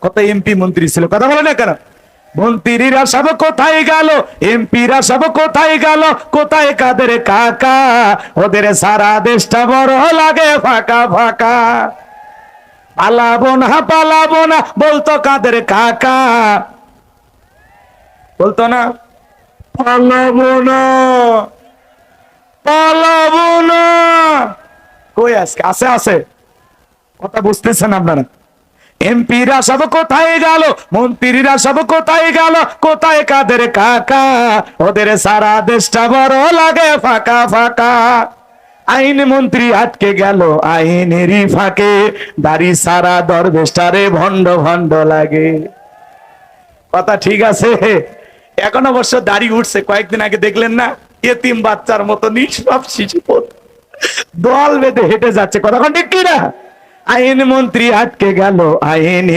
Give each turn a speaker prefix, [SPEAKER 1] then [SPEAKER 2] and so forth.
[SPEAKER 1] কত এমপি মন্ত্রী ছিল, কথা বলে না কেন? মন্ত্রীরা সব কোথায় গেল, এমপিরা সব কোথায় গেল, কোথায় কাদের কাকা? ওদের সারা দেশটা বড় লাগে ফাঁকা ফাঁকা। পালাবো না বলতো কাদের কাকা, বলতো না পালাবো না। কই আজকে আছে আছে, কথা বুঝতেছেন আপনারা? এমপিরা সব কোথায় গেল, মন্ত্রীরা সব কোথায় গেল, কোথায় কাদের কাকা? ওদের সারা দেশটা বড় লাগে ফাঁকা ফাঁকা। আইন মন্ত্রী আটকে গেল আইনেরই ফাঁকে, দাড়ি সারা দরবেশটারে ভণ্ড ভণ্ড লাগে। কথা ঠিক আছে? এখন অবশ্য দাড়ি উঠছে, কয়েকদিন আগে দেখলেন না, এতিম বাচ্চার মতো নিষ্পাপ শিশু দল বেঁধে হেঁটে যাচ্ছে, কথা ঠিক কিনা? আইন মন্ত্রী আটকে গেল আইনের